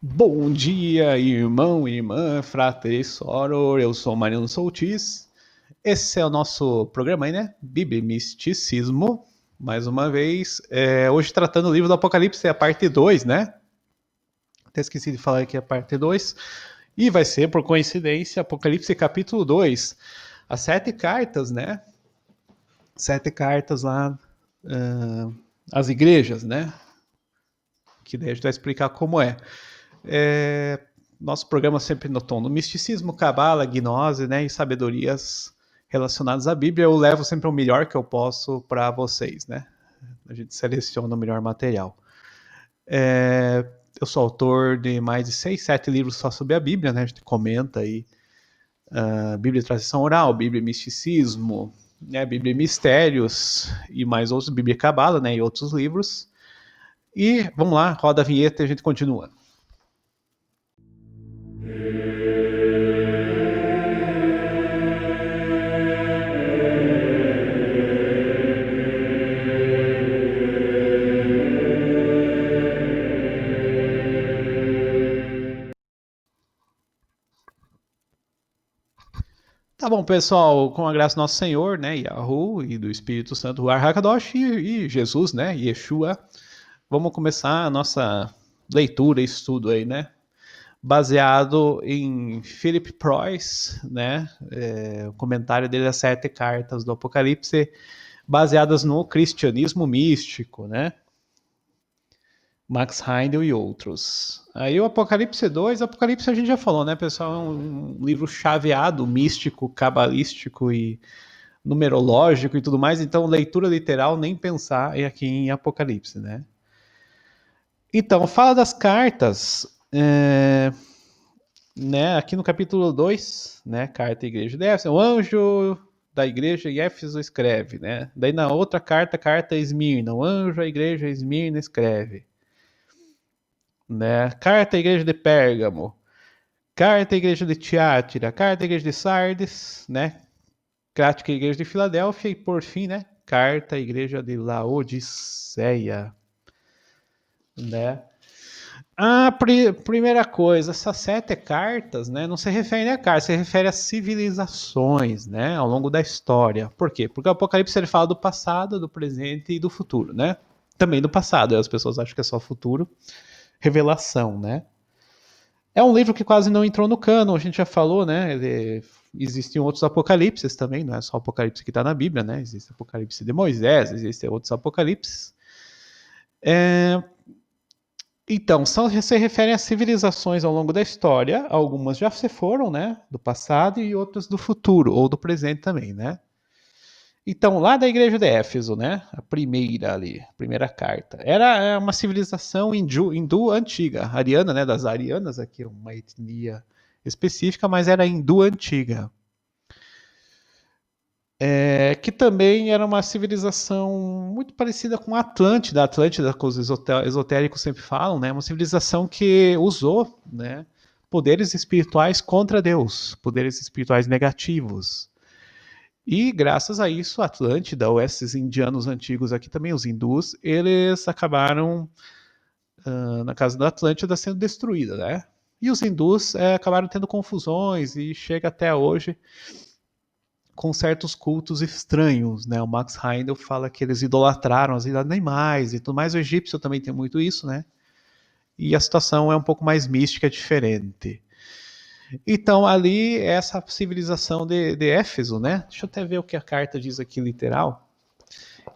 Bom dia, irmão, irmã, frater e soror. Eu sou Mariano Soutis. Esse é o nosso programa aí, né? Bíblia e Misticismo. Mais uma vez. Hoje tratando o livro do Apocalipse, a parte 2, né? Até esqueci de falar aqui a parte 2. E vai ser, por coincidência, Apocalipse capítulo 2. As 7 cartas, né? 7 cartas lá. As igrejas, né? Que daí a gente vai explicar como é. Nosso programa sempre no tom do misticismo, cabala, gnose, né, e sabedorias relacionadas à Bíblia. Eu levo sempre o melhor que eu posso para vocês, né? A gente seleciona o melhor material. Eu sou autor de mais de 6, 7 livros só sobre a Bíblia, né? A gente comenta aí Bíblia e tradição oral, Bíblia e misticismo, né? Bíblia e mistérios e mais outros, Bíblia e cabala, né? E outros livros. E vamos lá, roda a vinheta e a gente continua. Tá bom, pessoal, com a graça do nosso Senhor, né, Yahu, e do Espírito Santo, Ruach HaKadosh, e Jesus, né, Yeshua, vamos começar a nossa leitura e estudo aí, né, baseado em Philip Preuss, né, o comentário dele, as 7 cartas do Apocalipse, baseadas no cristianismo místico, né, Max Heindel e outros. Aí o Apocalipse 2, Apocalipse a gente já falou, né, pessoal, é um livro chaveado, místico, cabalístico e numerológico e tudo mais, então leitura literal nem pensar aqui em Apocalipse, né? Então, fala das cartas, né, aqui no capítulo 2, né, carta à igreja de Éfeso, o anjo da igreja em Éfeso escreve, né? Daí na outra carta, carta a Esmirna, o anjo da igreja Esmirna escreve, né? Carta à igreja de Pérgamo, carta à igreja de Tiátira, carta à igreja de Sardes, né? Carta à igreja de Filadélfia e por fim, né, carta à igreja de Laodiceia, né? Primeira coisa, essas 7 cartas, né, não se refere a cartas, se refere a civilizações, né, ao longo da história. Por quê? Porque o Apocalipse ele fala do passado, do presente e do futuro, né? Também do passado, as pessoas acham que é só futuro. Revelação, né? É um livro que quase não entrou no cânon, a gente já falou, né? Existem outros apocalipses também, não é só o apocalipse que está na Bíblia, né? Existe o apocalipse de Moisés, existem outros apocalipses. Então, se referem a civilizações ao longo da história, algumas já se foram, né? Do passado e outras do futuro, ou do presente também, né? Então, lá da igreja de Éfeso, né? A primeira ali, a primeira carta. Era uma civilização hindu antiga, ariana, né? Das arianas, aqui uma etnia específica, mas era hindu antiga. Que também era uma civilização muito parecida com a Atlântida. A Atlântida, que os esotéricos sempre falam, né? Uma civilização que usou, né? Poderes espirituais contra Deus, poderes espirituais negativos. E graças a isso, a Atlântida, ou esses indianos antigos aqui também, os hindus, eles acabaram, na casa da Atlântida, sendo destruída, né? E os hindus acabaram tendo confusões e chega até hoje com certos cultos estranhos, né? O Max Heindel fala que eles idolatraram as animais e tudo mais. O egípcio também tem muito isso, né? E a situação é um pouco mais mística, diferente. Então, ali, essa civilização de Éfeso, né? Deixa eu até ver o que a carta diz aqui, literal.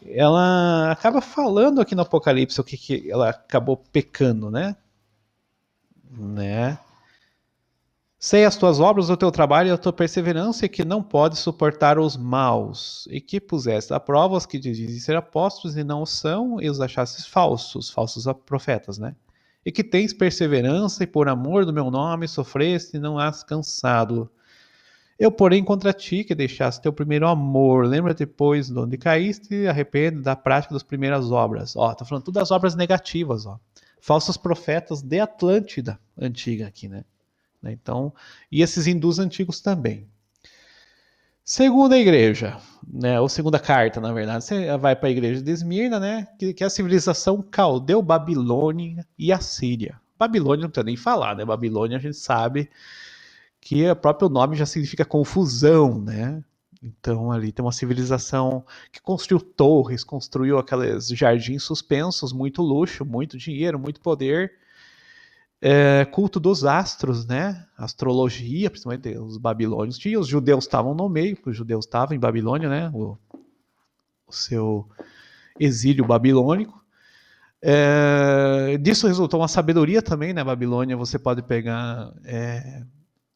Ela acaba falando aqui no Apocalipse o que ela acabou pecando, né? Sei as tuas obras, o teu trabalho e a tua perseverança, e que não podes suportar os maus, e que puseste à prova os que te dizem ser apóstolos e não são, e os achastes falsos, falsos profetas, né? E que tens perseverança, e por amor do meu nome sofreste e não has cansado. Eu, porém, contra ti, que deixaste teu primeiro amor, lembra-te, pois, de onde caíste, e arrepende da prática das primeiras obras. Ó, tá falando todas as obras negativas, ó. Falsos profetas de Atlântida, antiga aqui, né? Então, e esses hindus antigos também. Segunda igreja, né, ou segunda carta, na verdade, você vai para a igreja de Esmirna, né, que é a civilização caldeu-babilônia e assíria. Babilônia não precisa nem falar, né? Babilônia a gente sabe que o próprio nome já significa confusão, né? Então ali tem uma civilização que construiu torres, construiu aqueles jardins suspensos, muito luxo, muito dinheiro, muito poder, culto dos astros, né? Astrologia, principalmente os babilônios tinham, os judeus estavam no meio, os judeus estavam em Babilônia, né? O seu exílio babilônico. Disso resultou uma sabedoria também, né? Babilônia, você pode pegar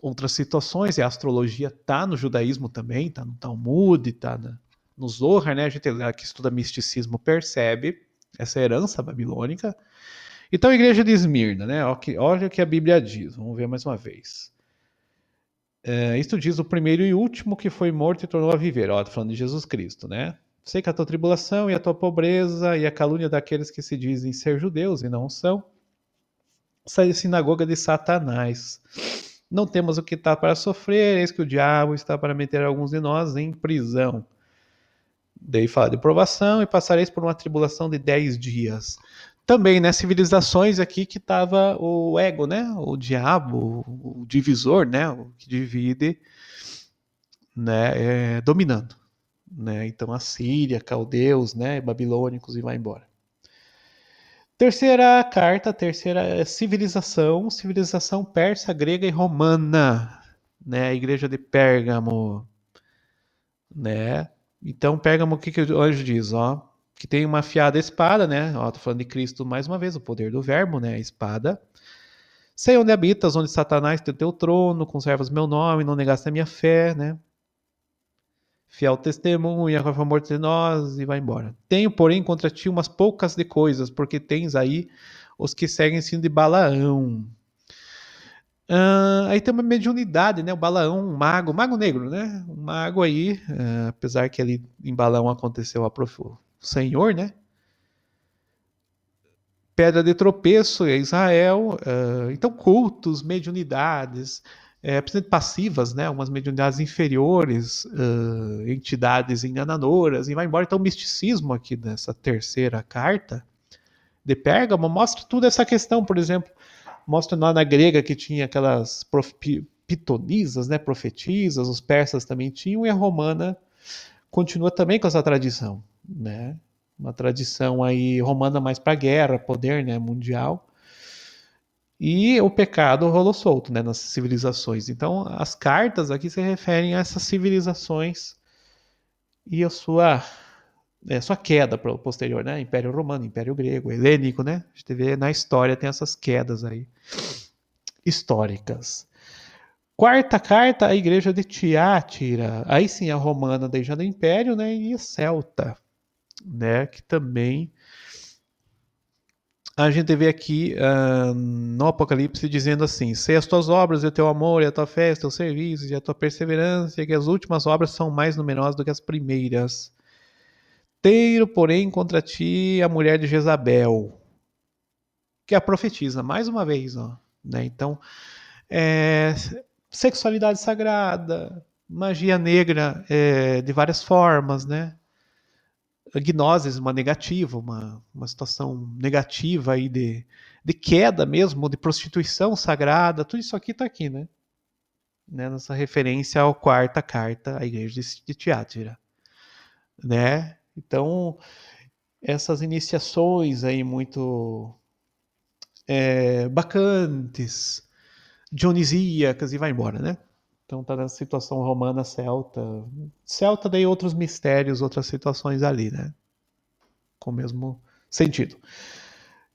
outras situações, e a astrologia está no judaísmo também, está no Talmud, está no Zohar, né? A gente que estuda misticismo percebe essa herança babilônica. Então a igreja de Esmirna, né? Olha o que a Bíblia diz, vamos ver mais uma vez. Isto diz o primeiro e último que foi morto e tornou a viver. Ó, tô falando de Jesus Cristo, né? Sei que a tua tribulação e a tua pobreza e a calúnia daqueles que se dizem ser judeus e não são, sai da sinagoga de Satanás. Não temos o que está para sofrer, eis que o diabo está para meter alguns de nós em prisão. Daí fala de provação e passareis por uma tribulação de 10 dias. Também, né, civilizações aqui que estava o ego, né, o diabo, o divisor, né, o que divide, né, dominando, né, então a Síria, caldeus, né, babilônicos e vai embora. Terceira carta, terceira civilização persa, grega e romana, né, a igreja de Pérgamo, né, então Pérgamo, o que o anjo diz, ó, que tem uma afiada espada, né, ó, tô falando de Cristo mais uma vez, o poder do verbo, né, a espada. Sei onde habitas, onde Satanás tem teu trono, conservas meu nome, não negaste a minha fé, né, fiel testemunha, a favor de nós, e vai embora. Tenho, porém, contra ti umas poucas de coisas, porque tens aí os que seguem ensino de Balaão. Aí tem uma mediunidade, né? O Balaão, um mago negro, né? Um mago aí, apesar que ali em Balaão aconteceu o Senhor, né? Pedra de tropeço em Israel, então cultos, mediunidades, principalmente passivas, né? Umas mediunidades inferiores, entidades enganadoras, e vai embora. Então o misticismo aqui dessa terceira carta de Pérgamo mostra tudo essa questão, por exemplo, mostra lá na grega que tinha aquelas pitonisas, né, profetisas, os persas também tinham, e a romana continua também com essa tradição, né? Uma tradição aí romana mais para guerra, poder, né, mundial. E o pecado rolou solto, né, nas civilizações. Então, as cartas aqui se referem a essas civilizações e a sua queda posterior, né? Império Romano, Império Grego, Helênico, né? A gente vê na história tem essas quedas aí históricas. Quarta carta, a igreja de Tiátira. Aí sim, a romana daí já do Império, né? E a celta, né? Que também a gente vê aqui no Apocalipse dizendo assim: sei as tuas obras, e o teu amor, e a tua fé, os teus serviços, e a tua perseverança, e que as últimas obras são mais numerosas do que as primeiras. Tenho, porém, contra ti a mulher de Jezabel, que é a profetisa, mais uma vez, ó, né? Então, é, sexualidade sagrada, magia negra de várias formas, né? Gnoses, uma negativa, uma situação negativa aí de queda mesmo, de prostituição sagrada, tudo isso aqui está aqui, né? Nessa referência à quarta carta à igreja de Tiátira, né? Então, essas iniciações aí muito bacantes, dionisíacas e vai embora, né? Então tá na situação romana celta. Celta daí outros mistérios, outras situações ali, né? Com o mesmo sentido.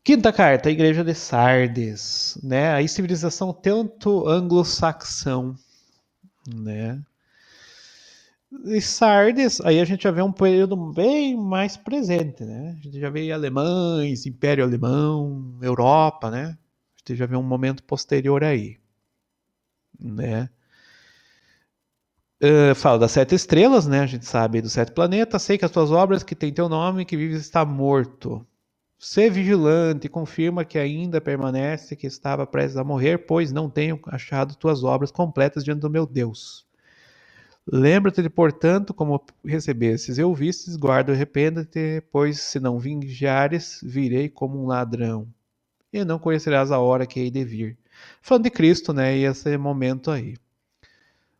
Quinta carta, a igreja de Sardes, né? Aí civilização tanto anglo-saxão, né? E Sardes, aí a gente já vê um período bem mais presente, né? A gente já vê alemães, Império Alemão, Europa, né? A gente já vê um momento posterior aí, né? Fala das 7 estrelas, né? A gente sabe dos 7 planetas. Sei que as tuas obras, que tem teu nome, que vives, está morto. Sê vigilante, confirma que ainda permanece, que estava prestes a morrer, pois não tenho achado tuas obras completas diante do meu Deus. Lembra-te, portanto, como recebestes e ouvistes, guarda e arrependa-te, pois se não vigiares, virei como um ladrão. e não conhecerás a hora que hei de vir. Falando de Cristo, né, e esse momento aí.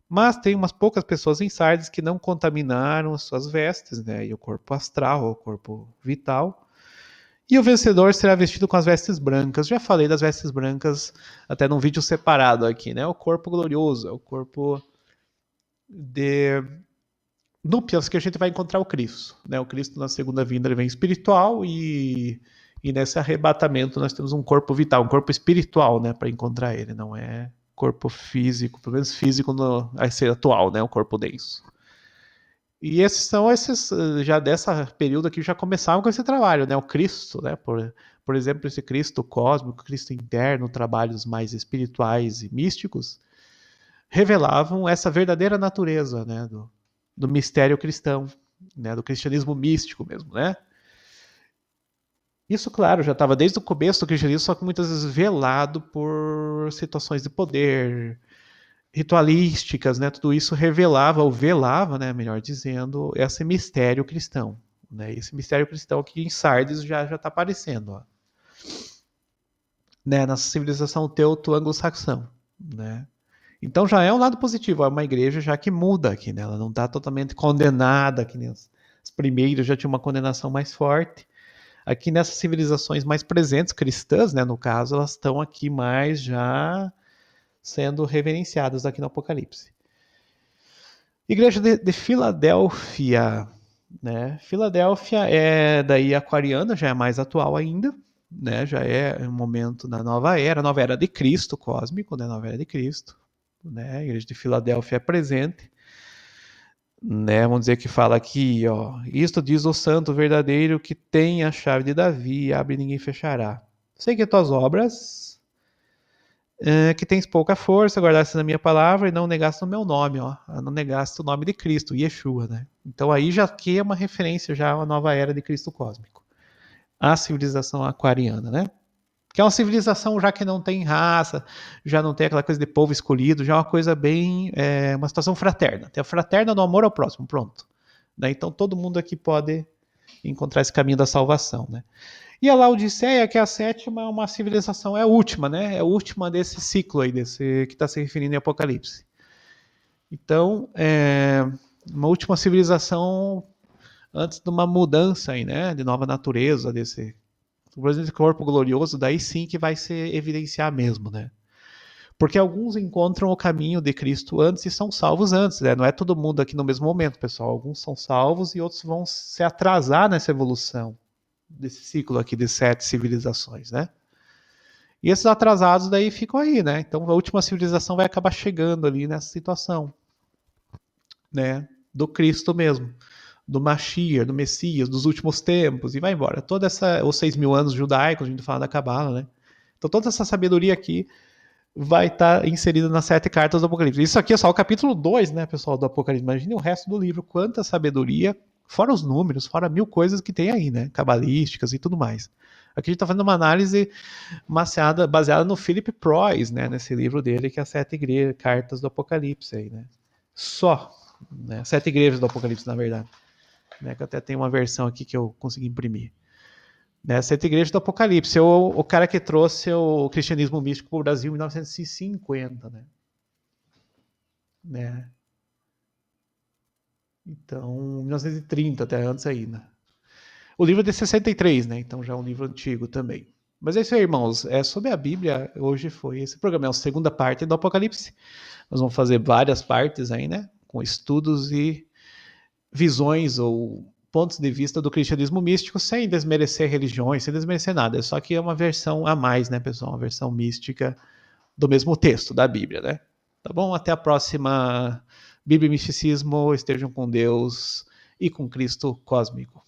Mas tem umas poucas pessoas em Sardes que não contaminaram as suas vestes, né, e o corpo astral, o corpo vital. E o vencedor será vestido com as vestes brancas. Já falei das vestes brancas até num vídeo separado aqui, né? O corpo glorioso, é o corpo de núpcias que a gente vai encontrar o Cristo, né? O Cristo na segunda vinda ele vem espiritual e nesse arrebatamento nós temos um corpo vital, um corpo espiritual, né, para encontrar ele, não é corpo físico, pelo menos físico no a ser atual, né, o corpo denso. E esses já dessa período aqui já começavam com esse trabalho, né? O Cristo, né? Por exemplo, esse Cristo cósmico, Cristo interno, trabalhos mais espirituais e místicos, revelavam essa verdadeira natureza, né? Do mistério cristão, né? Do cristianismo místico mesmo, né? Isso, claro, já estava desde o começo do cristianismo, só que muitas vezes velado por situações de poder, ritualísticas, né? Tudo isso revelava ou velava, né? Melhor dizendo, esse mistério cristão, né? Esse mistério cristão aqui em Sardes já está aparecendo, ó, né? Na civilização teuto-anglo-saxão, né? Então já é um lado positivo, é uma igreja já que muda aqui, né? Ela não está totalmente condenada, que nem as primeiras já tinha uma condenação mais forte. Aqui nessas civilizações mais presentes, cristãs, né? No caso, elas estão aqui mais já sendo reverenciadas aqui no Apocalipse. Igreja de Filadélfia, né? Filadélfia é daí aquariana, já é mais atual ainda, né? Já é um momento na nova era de Cristo cósmico, né? Nova era de Cristo, né? A igreja de Filadélfia é presente, né? Vamos dizer que fala aqui, ó, isto diz o santo verdadeiro que tem a chave de Davi, abre e ninguém fechará. Sei que tuas obras que tens pouca força, guardaste na minha palavra e não negaste o meu nome, ó. Não negaste o nome de Cristo, Yeshua, né? Então aí já que é uma referência já à nova era de Cristo cósmico. A civilização aquariana, né? Que é uma civilização já que não tem raça, já não tem aquela coisa de povo escolhido, já é uma coisa bem, uma situação fraterna. Tem a fraterna no amor ao próximo, pronto. Né? Então todo mundo aqui pode encontrar esse caminho da salvação, né? E a Laodiceia, que é a sétima, é uma civilização, é a última, né? É a última desse ciclo aí, desse que está se referindo em Apocalipse. Então, é uma última civilização antes de uma mudança aí, né? De nova natureza, desse corpo glorioso, daí sim que vai se evidenciar mesmo, né? Porque alguns encontram o caminho de Cristo antes e são salvos antes, né? Não é todo mundo aqui no mesmo momento, pessoal. Alguns são salvos e outros vão se atrasar nessa evolução desse ciclo aqui de 7 civilizações, né? E esses atrasados daí ficam aí, né? Então a última civilização vai acabar chegando ali nessa situação, né? Do Cristo mesmo, do Mashiach, do Messias, dos últimos tempos, e vai embora. Toda essa, os 6.000 anos judaicos, a gente fala da Cabala, né? Então toda essa sabedoria aqui vai estar inserida nas 7 cartas do Apocalipse. Isso aqui é só o capítulo 2, né, pessoal, do Apocalipse. Imagine o resto do livro, quanta sabedoria, fora os números, fora 1000 coisas que tem aí, né? Cabalísticas e tudo mais. Aqui a gente está fazendo uma análise baseada no Philip Proyce, né? Nesse livro dele, que é as 7 cartas do Apocalipse aí, né? Só, né? 7 igrejas do Apocalipse, na verdade. Né? Que até tem uma versão aqui que eu consegui imprimir. Né? 7 igrejas do Apocalipse. O cara que trouxe o cristianismo místico para o Brasil em 1950, né? Então, 1930, até antes ainda. O livro é de 63, né? Então já é um livro antigo também. Mas é isso aí, irmãos. É sobre a Bíblia. Hoje foi esse programa. É a segunda parte do Apocalipse. Nós vamos fazer várias partes aí, né? Com estudos e visões ou pontos de vista do cristianismo místico, sem desmerecer religiões, sem desmerecer nada. Só que é uma versão a mais, né, pessoal? Uma versão mística do mesmo texto da Bíblia, né? Tá bom? Até a próxima. Bíblia e misticismo estejam com Deus e com Cristo cósmico.